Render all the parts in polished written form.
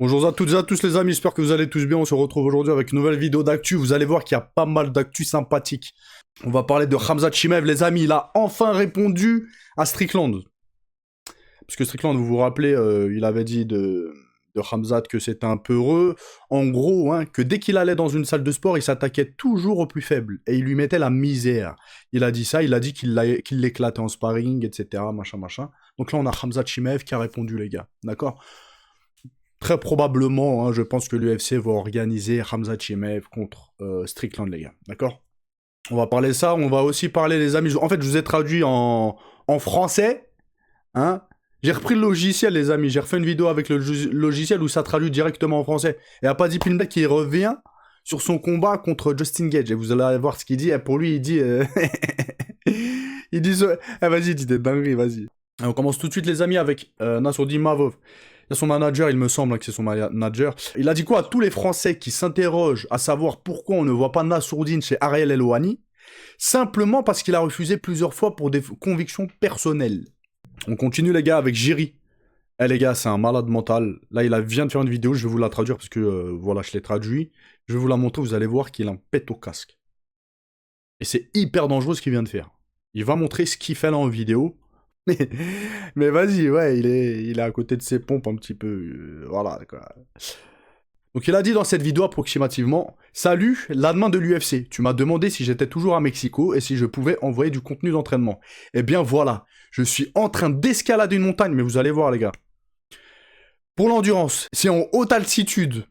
Bonjour à toutes et à tous les amis, j'espère que vous allez tous bien. On se retrouve aujourd'hui avec une nouvelle vidéo d'actu. Vous allez voir qu'il y a pas mal d'actu sympathiques. On va parler de Khamzat Chimaev, les amis. Il a enfin répondu à Strickland. Parce que Strickland, vous vous rappelez, il avait dit de Khamzat que c'était un peu heureux. En gros, hein, que dès qu'il allait dans une salle de sport, il s'attaquait toujours au plus faible. Et il lui mettait la misère. Il a dit ça, il a dit qu'il l'éclatait en sparring, etc. Machin. Donc là, on a Khamzat Chimaev qui a répondu, les gars. D'accord ? Très probablement, hein, je pense que l'UFC va organiser Khamzat Chimaev contre Strickland, les gars. D'accord ? On va parler de ça, on va aussi parler, les amis. En fait, je vous ai traduit en français. Hein ? J'ai repris le logiciel, les amis. J'ai refait une vidéo avec le logiciel où ça traduit directement en français. Et Apadi Pinback qui revient sur son combat contre Justin Gage. Et vous allez voir ce qu'il dit. Et pour lui, il dit... il dit... vas-y, dis des dingueries, vas-y. On commence tout de suite, les amis, avec Nassourdine Mavov. Il y a son manager, il me semble que c'est son manager. Il a dit quoi à tous les Français qui s'interrogent à savoir pourquoi on ne voit pas Nassourdine chez Ariel Helwani? Simplement parce qu'il a refusé plusieurs fois pour des convictions personnelles. On continue, les gars, avec Jiri. Eh, les gars, c'est un malade mental. Là, vient de faire une vidéo, je vais vous la traduire parce que, voilà, je l'ai traduit. Je vais vous la montrer, vous allez voir qu'il en pète au casque. Et c'est hyper dangereux ce qu'il vient de faire. Il va montrer ce qu'il fait là en vidéo. Mais vas-y, ouais, il est à côté de ses pompes un petit peu. Voilà, quoi. Donc il a dit dans cette vidéo approximativement « Salut, l'admin de l'UFC, tu m'as demandé si j'étais toujours à Mexico et si je pouvais envoyer du contenu d'entraînement. Eh bien voilà, je suis en train d'escalader une montagne, mais vous allez voir les gars. Pour l'endurance, c'est en haute altitude.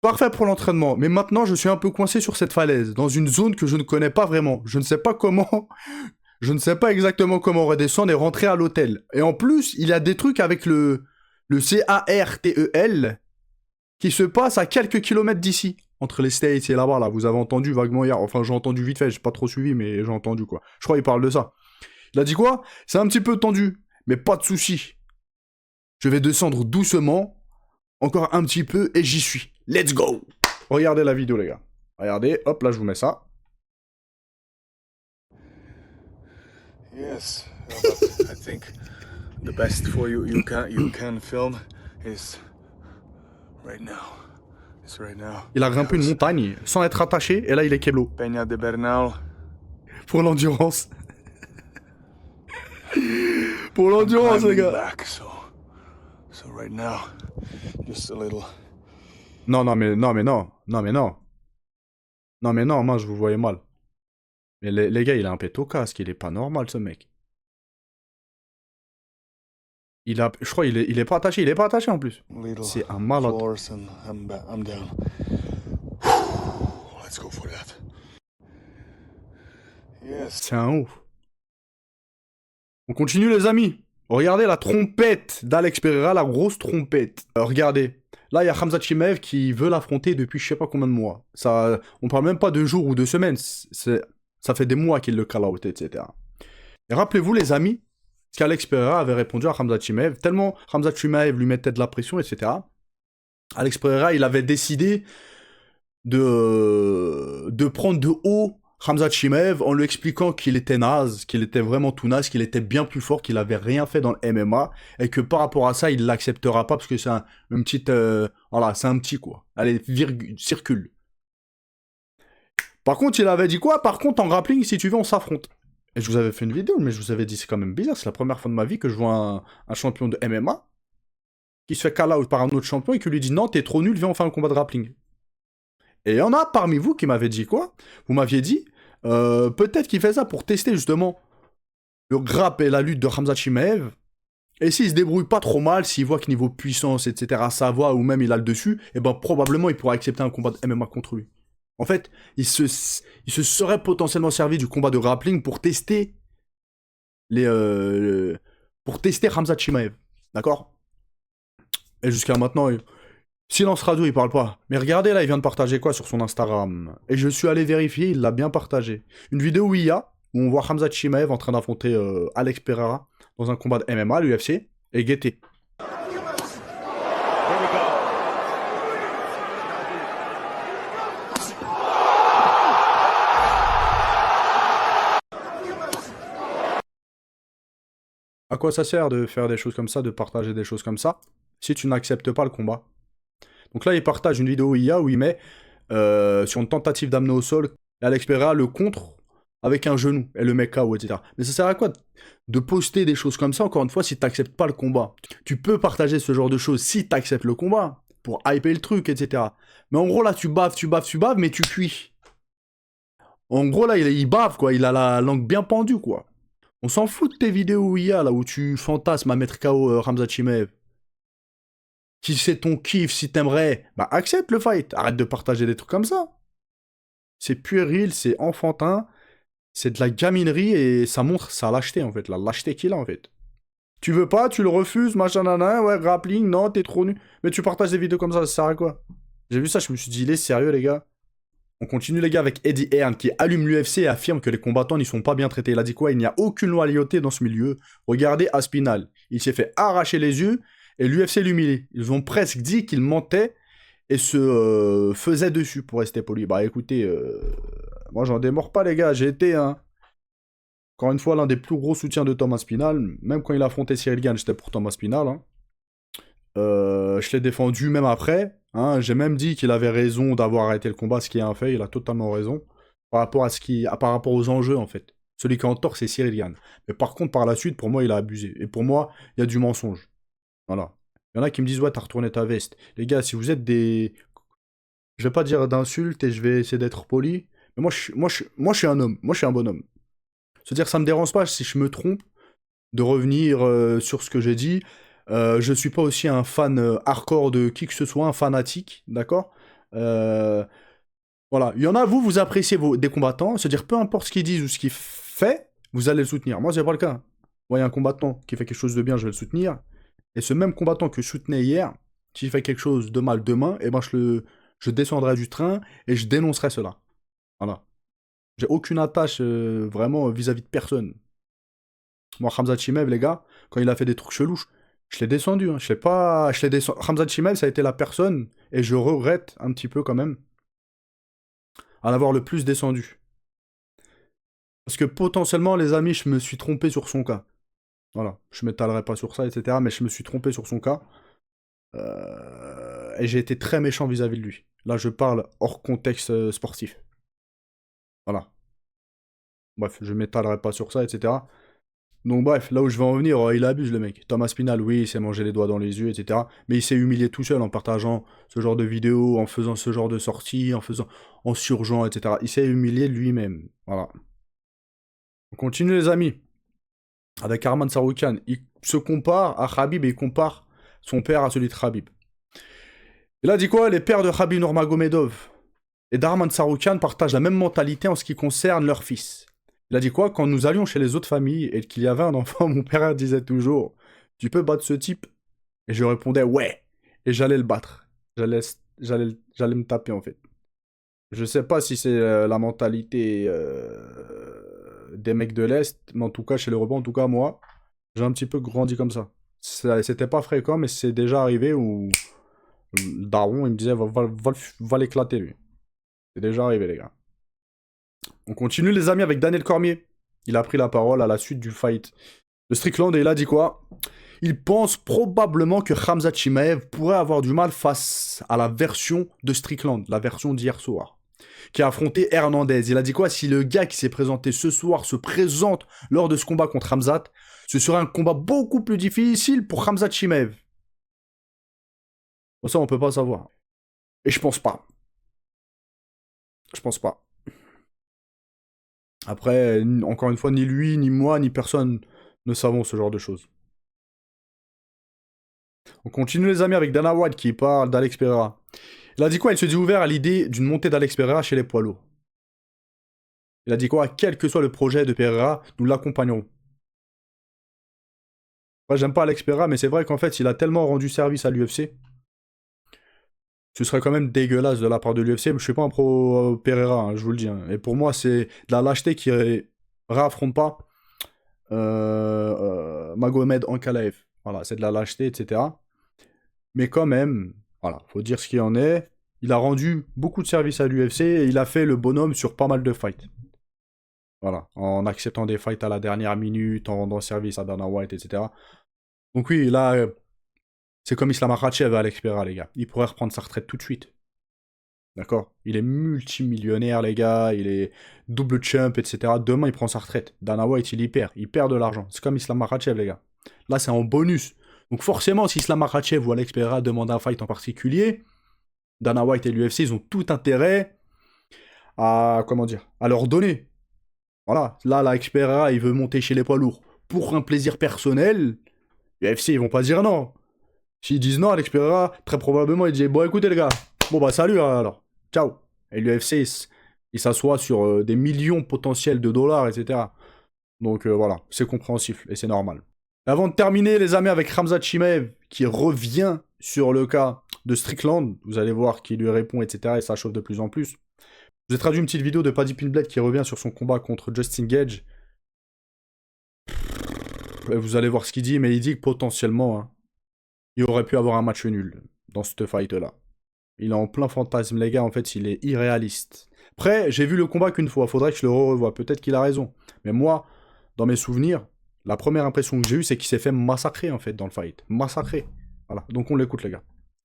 Parfait pour l'entraînement, mais maintenant je suis un peu coincé sur cette falaise, dans une zone que je ne connais pas vraiment. Je ne sais pas comment... Je ne sais pas exactement comment redescendre et rentrer à l'hôtel. Et en plus, il y a des trucs avec le CARTEL qui se passe à quelques kilomètres d'ici. Entre les States et là-bas, là. Vous avez entendu vaguement hier. Enfin, j'ai entendu vite fait. J'ai pas trop suivi, mais j'ai entendu, quoi. Je crois qu'il parle de ça. Il a dit quoi? C'est un petit peu tendu, mais pas de souci. Je vais descendre doucement, encore un petit peu, et j'y suis. Let's go! Regardez la vidéo, les gars. Regardez, hop, là, je vous mets ça. Yes, but I think the best for you can film is right now. It's right now. Il a grimpé une montagne sans être attaché, et là il est keblo. Peña de Bernal. Pour l'endurance. Pour l'endurance, les gars. Back, so right now, just a little. Non, mais non, moi je vous voyais mal. Mais les gars, il a un pet au casque, il est pas normal ce mec. Je crois il est pas attaché, en plus. C'est un malade. I'm down. Let's go for that. Yes. C'est un ouf. On continue les amis. Regardez la trompette d'Alex Pereira, la grosse trompette. Regardez. Là, il y a Khamzat Chimaev qui veut l'affronter depuis je sais pas combien de mois. Ça, on parle même pas de jours ou de semaines. Ça fait des mois qu'il le call out, etc. Et rappelez-vous les amis, qu'Alex Pereira avait répondu à Khamzat Chimaev, tellement Khamzat Chimaev lui mettait de la pression, etc. Alex Pereira, il avait décidé de prendre de haut Khamzat Chimaev en lui expliquant qu'il était naze, qu'il était vraiment tout naze, qu'il était bien plus fort, qu'il avait rien fait dans le MMA, et que par rapport à ça, il l'acceptera pas parce que c'est une petite... voilà, c'est un petit quoi. Allez, circule. Par contre, il avait dit quoi? Par contre, en grappling, si tu veux, on s'affronte. Et je vous avais fait une vidéo, mais je vous avais dit, c'est quand même bizarre, c'est la première fois de ma vie que je vois un champion de MMA qui se fait call out par un autre champion et qui lui dit non, t'es trop nul, viens on fait un combat de grappling. Et il y en a parmi vous qui m'avaient dit quoi? Vous m'aviez dit, peut-être qu'il fait ça pour tester justement le grapp et la lutte de Khamzat Chimaev. Et s'il se débrouille pas trop mal, s'il voit que niveau puissance, etc., ça va, ou même il a le dessus, et ben probablement il pourra accepter un combat de MMA contre lui. En fait, il se serait potentiellement servi du combat de grappling pour tester Khamzat Chimaev. D'accord? Et jusqu'à maintenant, silence radio, il parle pas. Mais regardez là, il vient de partager quoi sur son Instagram? Et je suis allé vérifier, il l'a bien partagé. Une vidéo où on voit Khamzat Chimaev en train d'affronter Alex Pereira dans un combat de MMA, l'UFC, et guettez. À quoi ça sert de faire des choses comme ça, de partager des choses comme ça? si tu n'acceptes pas le combat. Donc là, il partage une vidéo IA où il met sur une tentative d'amener au sol, et Alex Pereira le contre avec un genou, et le met KO, etc. Mais ça sert à quoi de poster des choses comme ça, encore une fois, si t'acceptes pas le combat? Tu peux partager ce genre de choses si t'acceptes le combat, pour hyper le truc, etc. Mais en gros, là, tu baves, mais tu cuis. En gros, là, il bave, quoi. Il a la langue bien pendue, quoi. On s'en fout de tes vidéos où il y a, là, où tu fantasmes à mettre KO Khamzat Chimaev. Si c'est ton kiff, si t'aimerais, bah accepte le fight. Arrête de partager des trucs comme ça. C'est puéril, c'est enfantin, c'est de la gaminerie et ça montre sa lâcheté, en fait. La lâcheté qu'il a, en fait. Tu veux pas, tu le refuses, machin, nana, ouais, grappling, non, t'es trop nu. Mais tu partages des vidéos comme ça sert à quoi? J'ai vu ça, je me suis dit, il est sérieux, les gars. On continue les gars avec Eddie Hearn qui allume l'UFC et affirme que les combattants n'y sont pas bien traités. Il a dit quoi? Il n'y a aucune loyauté dans ce milieu. Regardez Aspinal. Il s'est fait arracher les yeux et l'UFC l'humilie. Ils ont presque dit qu'il mentait et se faisait dessus pour rester poli. Bah écoutez, moi j'en démords pas les gars. J'ai été encore une fois l'un des plus gros soutiens de Thomas Aspinal. Même quand il a affronté Cyril Gane, j'étais pour Thomas Aspinal. Hein. Je l'ai défendu même après. Hein, j'ai même dit qu'il avait raison d'avoir arrêté le combat, ce qui est un fait. Il a totalement raison. Par rapport par rapport aux enjeux, en fait. Celui qui est en tort, c'est Cyril Gane. Mais par contre, par la suite, pour moi, il a abusé. Et pour moi, il y a du mensonge. Voilà. Il y en a qui me disent, ouais, t'as retourné ta veste. Les gars, si vous êtes des... Je vais pas dire d'insultes et je vais essayer d'être poli. Mais moi, je suis un homme. Moi, je suis un bonhomme. C'est-à-dire, ça me dérange pas si je me trompe de revenir sur ce que j'ai dit. Je suis pas aussi un fan hardcore de qui que ce soit, un fanatique, d'accord. Voilà, il y en a, vous appréciez des combattants, c'est-à-dire peu importe ce qu'ils disent ou ce qu'ils font, vous allez le soutenir. Moi, c'est pas le cas. Moi, il y a un combattant qui fait quelque chose de bien, je vais le soutenir. Et ce même combattant que je soutenais hier, qui fait quelque chose de mal demain, et ben je descendrai du train et je dénoncerai cela. Voilà. J'ai aucune attache vraiment vis-à-vis de personne. Moi, Khamzat Chimaev, les gars, quand il a fait des trucs chelous, je l'ai descendu. Hein. Je l'ai pas. Je l'ai descendu. Khamzat Chimaev, ça a été la personne, et je regrette un petit peu quand même, à l'avoir le plus descendu. Parce que potentiellement, les amis, je me suis trompé sur son cas. Voilà. Je m'étalerai pas sur ça, etc. Mais je me suis trompé sur son cas. Et j'ai été très méchant vis-à-vis de lui. Là, je parle hors contexte sportif. Voilà. Bref, je m'étalerai pas sur ça, etc. Donc bref, là où je vais en venir, il abuse le mec. Thomas Spinal, oui, il s'est mangé les doigts dans les yeux, etc. Mais il s'est humilié tout seul en partageant ce genre de vidéos, en faisant ce genre de sorties, en surgeant, etc. Il s'est humilié lui-même. Voilà. On continue les amis. Avec Arman Saroukian, il se compare à Khabib et il compare son père à celui de Khabib. Il a dit quoi? Les pères de Khabib Nurmagomedov et d'Arman Saroukian partagent la même mentalité en ce qui concerne leur fils. Il a dit quoi? Quand nous allions chez les autres familles et qu'il y avait un enfant, mon père disait toujours tu peux battre ce type? Et je répondais ouais. Et j'allais le battre. J'allais me taper en fait. Je sais pas si c'est la mentalité des mecs de l'Est, mais en tout cas chez les rebeux, en tout cas moi, j'ai un petit peu grandi comme ça. C'était pas fréquent, mais c'est déjà arrivé où le daron il me disait va l'éclater lui. C'est déjà arrivé les gars. On continue les amis avec Daniel Cormier. Il a pris la parole à la suite du fight de Strickland et il a dit quoi? Il pense probablement que Khamzat Chimaev pourrait avoir du mal face à la version de Strickland, la version d'hier soir, qui a affronté Hernandez. Il a dit quoi? Si le gars qui s'est présenté ce soir se présente lors de ce combat contre Khamzat, ce serait un combat beaucoup plus difficile pour Khamzat Chimaev. Bon, ça, on peut pas savoir. Et je pense pas. Je pense pas. Après, encore une fois, ni lui, ni moi, ni personne ne savons ce genre de choses. On continue les amis avec Dana White qui parle d'Alex Pereira. Il a dit quoi? Il se dit ouvert à l'idée d'une montée d'Alex Pereira chez les poids lourds. Il a dit quoi? Quel que soit le projet de Pereira, nous l'accompagnerons. Moi, j'aime pas Alex Pereira, mais c'est vrai qu'en fait, il a tellement rendu service à l'UFC. Ce serait quand même dégueulasse de la part de l'UFC, mais je suis pas un pro Pereira, hein, je vous le dis. Hein. Et pour moi, c'est de la lâcheté qui réaffronte pas Magomed Ankalaev. Voilà, c'est de la lâcheté, etc. Mais quand même, voilà, faut dire ce qu'il en est. Il a rendu beaucoup de services à l'UFC et il a fait le bonhomme sur pas mal de fights. Voilà, en acceptant des fights à la dernière minute, en rendant service à Dana White, etc. Donc oui, là, C'est comme Islam Makhachev à Alex Pereira, les gars. Il pourrait reprendre sa retraite tout de suite. D'accord? Il est multimillionnaire, les gars. Il est double champ, etc. Demain, il prend sa retraite. Dana White, il y perd. Il perd de l'argent. C'est comme Islam Makhachev, les gars. Là, c'est en bonus. Donc forcément, si Islam Makhachev ou Alex Pereira demandent un fight en particulier, Dana White et l'UFC, ils ont tout intérêt à, comment dire, à leur donner. Voilà. Là, Alex Pereira, il veut monter chez les poids lourds pour un plaisir personnel. l'UFC, ils vont pas dire non. S'ils disent non, Alex Pereira, très probablement, il dit bon, écoutez, les gars, bon, bah, salut, alors. Ciao. Et l'UFC, il s'assoit sur des millions potentiels de dollars, etc. Donc voilà, c'est compréhensif et c'est normal. Avant de terminer, les amis, avec Khamzat Chimaev, qui revient sur le cas de Strickland, vous allez voir qu'il lui répond, etc. Et ça chauffe de plus en plus. Je vous ai traduit une petite vidéo de Paddy Pimblett qui revient sur son combat contre Justin Gage. Et vous allez voir ce qu'il dit, mais il dit que potentiellement, hein, il aurait pu avoir un match nul dans cette fight-là. Il est en plein fantasme, les gars, en fait, il est irréaliste. Après, j'ai vu le combat qu'une fois, faudrait que je le revoie, peut-être qu'il a raison. Mais moi, dans mes souvenirs, la première impression que j'ai eue, c'est qu'il s'est fait massacrer, en fait, dans le fight. Massacrer. Voilà, donc on l'écoute, les gars.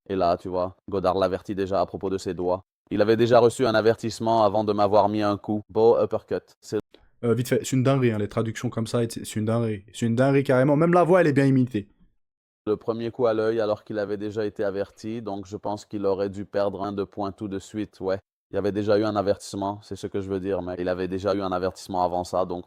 Et là, tu vois, Godard l'avertit déjà à propos de ses doigts. Il avait déjà reçu un avertissement avant de m'avoir mis un coup. Beau uppercut. C'est Vite fait, c'est une dinguerie, hein, les traductions comme ça, c'est une dinguerie. C'est une dinguerie carrément, même la voix, elle est bien imitée. le premier coup à l'œil alors qu'il avait déjà été averti, donc je pense qu'il aurait dû perdre un de points tout de suite, ouais. Il y avait déjà eu un avertissement, c'est ce que je veux dire, mais il avait déjà eu un avertissement avant ça, donc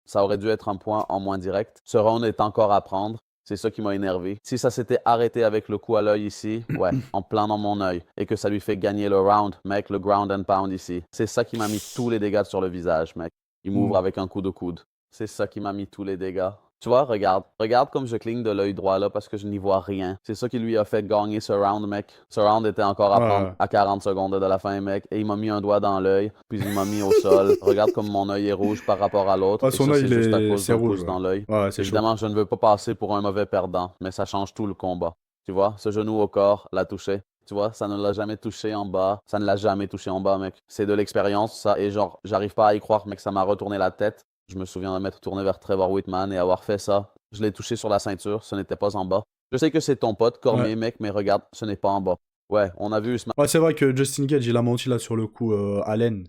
ça aurait dû être un point en moins direct. Ce round est encore à prendre, c'est ça qui m'a énervé. Si ça s'était arrêté avec le coup à l'œil ici, ouais, en plein dans mon œil, et que ça lui fait gagner le round, mec, le ground and pound ici, c'est ça qui m'a mis tous les dégâts sur le visage, mec. Il m'ouvre avec un coup de coude. C'est ça qui m'a mis tous les dégâts. Tu vois, regarde. Regarde comme je cligne de l'œil droit là parce que je n'y vois rien. C'est ça qui lui a fait gagner ce round, mec. Ce round était encore à prendre à 40 secondes de la fin, mec. Et il m'a mis un doigt dans l'œil, puis il m'a mis au sol. Regarde comme mon œil est rouge par rapport à l'autre. Ah, son œil, c'est juste à cause c'est d'un rouge. pouce dans l'œil. Ouais, c'est Évidemment, je ne veux pas passer pour un mauvais perdant, mais ça change tout le combat. Tu vois, ce genou au corps l'a touché. Tu vois, ça ne l'a jamais touché en bas. Ça ne l'a jamais touché en bas, mec. C'est de l'expérience, ça. Et genre, j'arrive pas à y croire, mec, ça m'a retourné la tête. Je me souviens de m'être tourné vers Trevor Whitman et avoir fait ça. Je l'ai touché sur la ceinture, ce n'était pas en bas. Je sais que c'est ton pote, Cormier, mec, mais regarde, ce n'est pas en bas. Ouais, on a vu ce Ouais, c'est vrai que Justin Gage, il a menti là sur le coup, Allen.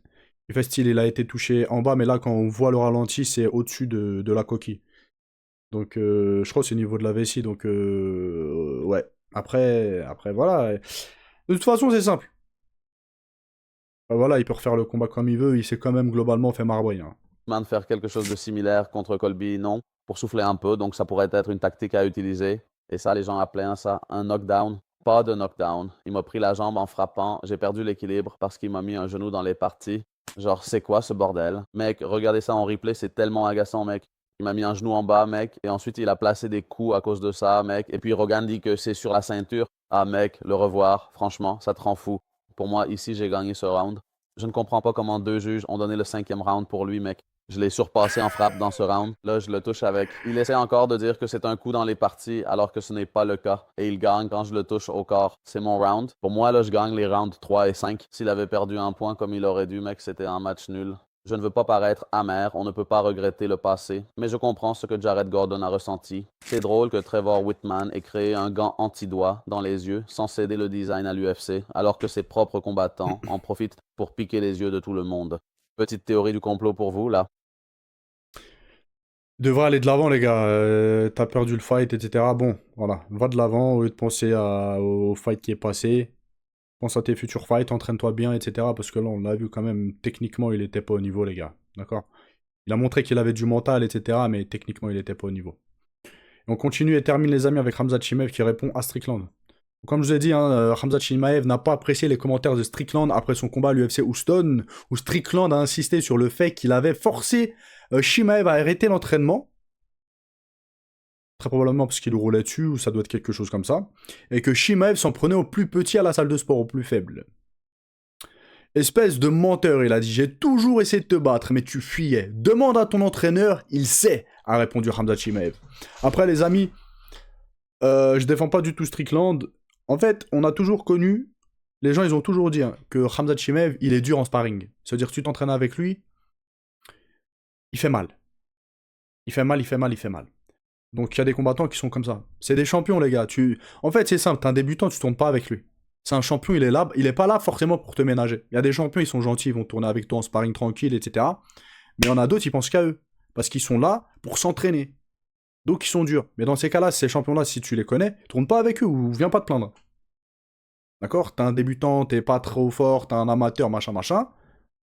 Il fait style, il a été touché en bas, mais là, quand on voit le ralenti, c'est au-dessus de la coquille. Donc, je crois que c'est au niveau de la vessie, donc, ouais. Après, voilà. De toute façon, c'est simple. Voilà, il peut refaire le combat comme il veut, il s'est quand même globalement fait marbrer. Hein. de faire quelque chose de similaire contre Colby, non, pour souffler un peu, donc ça pourrait être une tactique à utiliser. Et ça, les gens appelaient ça un knockdown. Pas de knockdown. Il m'a pris la jambe en frappant, j'ai perdu l'équilibre parce qu'il m'a mis un genou dans les parties. Genre, c'est quoi ce bordel? Mec, regardez ça en replay, c'est tellement agaçant, mec. Il m'a mis un genou en bas, mec, et ensuite il a placé des coups à cause de ça, mec. Et puis Rogan dit que c'est sur la ceinture. Ah, mec, le revoir, franchement, ça te rend fou. Pour moi, ici, j'ai gagné ce round. Je ne comprends pas comment deux juges ont donné le 5e round pour lui, mec. Je l'ai surpassé en frappe dans ce round. Là, je le touche avec. Il essaie encore de dire que c'est un coup dans les parties, alors que ce n'est pas le cas. Et il gagne quand je le touche au corps. C'est mon round. Pour moi, là, je gagne les rounds 3 et 5. S'il avait perdu un point comme il aurait dû, mec, c'était un match nul. Je ne veux pas paraître amer, on ne peut pas regretter le passé, mais je comprends ce que Jared Gordon a ressenti. C'est drôle que Trevor Whitman ait créé un gant anti-doigt dans les yeux sans céder le design à l'UFC, alors que ses propres combattants en profitent pour piquer les yeux de tout le monde. Petite théorie du complot pour vous, là. Il devrait aller de l'avant, les gars. T'as perdu le fight, etc. Bon, voilà. Va de l'avant au lieu de penser au fight qui est passé. Pense à tes futurs fights, entraîne-toi bien, etc. Parce que là, on l'a vu quand même, techniquement, il était pas au niveau, les gars. D'accord? Il a montré qu'il avait du mental, etc. Mais techniquement, il était pas au niveau. Et on continue et termine, les amis, avec Khamzat Chimaev qui répond à Strickland. Comme je vous ai dit, hein, Khamzat Chimaev n'a pas apprécié les commentaires de Strickland après son combat à l'UFC Houston, où Strickland a insisté sur le fait qu'il avait forcé Chimaev à arrêter l'entraînement. Très probablement parce qu'il roulait dessus, ou ça doit être quelque chose comme ça. Et que Chimaev s'en prenait au plus petit à la salle de sport, au plus faible. Espèce de menteur, il a dit. J'ai toujours essayé de te battre, mais tu fuyais. Demande à ton entraîneur, il sait, a répondu Khamzat Chimaev. Après, les amis, je défends pas du tout Strickland. En fait, on a toujours connu, les gens, ils ont toujours dit hein, que Khamzat Chimaev, il est dur en sparring. C'est-à-dire que tu t'entraînes avec lui, il fait mal. Il fait mal. Donc il y a des combattants qui sont comme ça. C'est des champions, les gars. En fait, c'est simple, t'es un débutant, tu tournes pas avec lui. C'est un champion, il est là, il est pas là forcément pour te ménager. Il y a des champions, ils sont gentils, ils vont tourner avec toi en sparring tranquille, etc. Mais il y en a d'autres, ils pensent qu'à eux. Parce qu'ils sont là pour s'entraîner. Donc ils sont durs. Mais dans ces cas-là, ces champions-là, si tu les connais, tourne pas avec eux ou viens pas te plaindre. D'accord? T'es un débutant, t'es pas trop fort, t'es un amateur, machin, machin.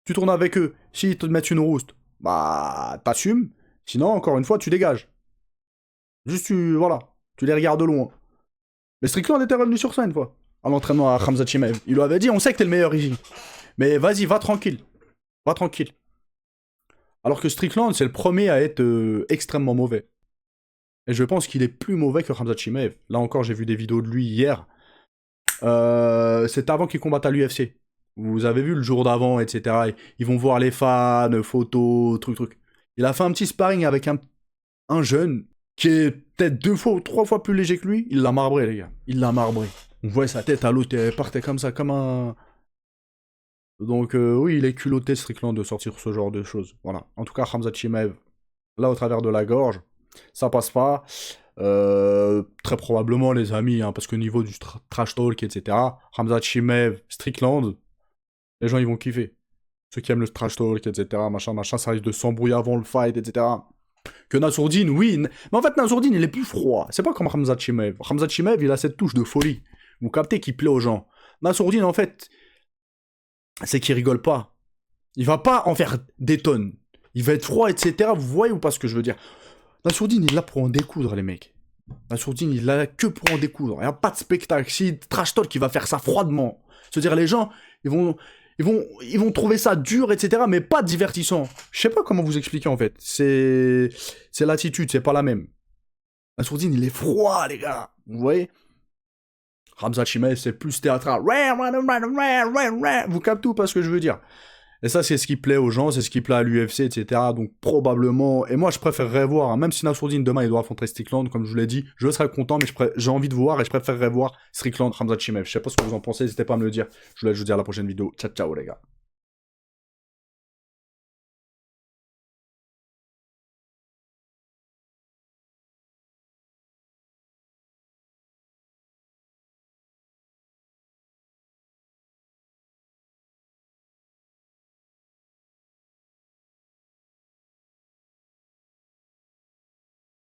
Tu tournes avec eux. S'ils te mettent une rouste, bah t'assumes. Sinon, encore une fois, tu dégages. Juste, voilà. Tu les regardes de loin. Mais Strickland était revenu sur ça une fois. À l'entraînement à Khamzat Chimaev. Il lui avait dit, on sait que t'es le meilleur ici. Mais vas-y, va tranquille. Va tranquille. Alors que Strickland, c'est le premier à être extrêmement mauvais. Et je pense qu'il est plus mauvais que Khamzat Chimaev. Là encore, j'ai vu des vidéos de lui hier. C'était avant qu'il combatte à l'UFC. Vous avez vu le jour d'avant, etc. Ils vont voir les fans, photos, truc. Il a fait un petit sparring avec un jeune qui est peut-être 2 fois ou 3 fois plus léger que lui. Il l'a marbré, les gars. Il l'a marbré. On voit sa tête à l'autre, elle partait comme ça, comme un... Donc oui, il est culotté, Strickland, de sortir ce genre de choses. Voilà. En tout cas, Khamzat Chimaev, là, au travers de la gorge, ça passe pas. Très probablement, les amis, hein, parce qu'au niveau du trash talk, etc., Khamzat Chimaev, Strickland, les gens, ils vont kiffer. Ceux qui aiment le trash talk, etc., machin, ça risque de s'embrouiller avant le fight, etc. Que Nassourdine, oui, mais en fait, Nassourdine, il est plus froid. C'est pas comme Khamzat Chimaev. Khamzat Chimaev, il a cette touche de folie. Vous captez qu'il plaît aux gens. Nassourdine, en fait, c'est qu'il rigole pas. Il va pas en faire des tonnes. Il va être froid, etc. Vous voyez ou pas ce que je veux dire? Nassourdine, il est là pour en découdre, les mecs. Nassourdine, il est là que pour en découdre. Il n'y a pas de spectacle. Si trash talk, il va faire ça froidement. C'est-à-dire, les gens, ils vont trouver ça dur, etc., mais pas divertissant. Je sais pas comment vous expliquer, en fait. C'est l'attitude, c'est pas la même. Nassourdine, il est froid, les gars. Vous voyez? Khamzat Chimaev, c'est plus théâtral. Vous captez pas ce que je veux dire? Et ça, c'est ce qui plaît aux gens, c'est ce qui plaît à l'UFC, etc. Donc, probablement... Et moi, je préférerais voir, hein, même si Nassourdine, demain, il doit affronter Strickland, comme je vous l'ai dit, je serais content, mais j'ai envie de voir, et je préférerais voir Strickland, Khamzat Chimaev. Je sais pas ce que vous en pensez, n'hésitez pas à me le dire. Je vous laisse vous dire à la prochaine vidéo. Ciao, ciao, les gars.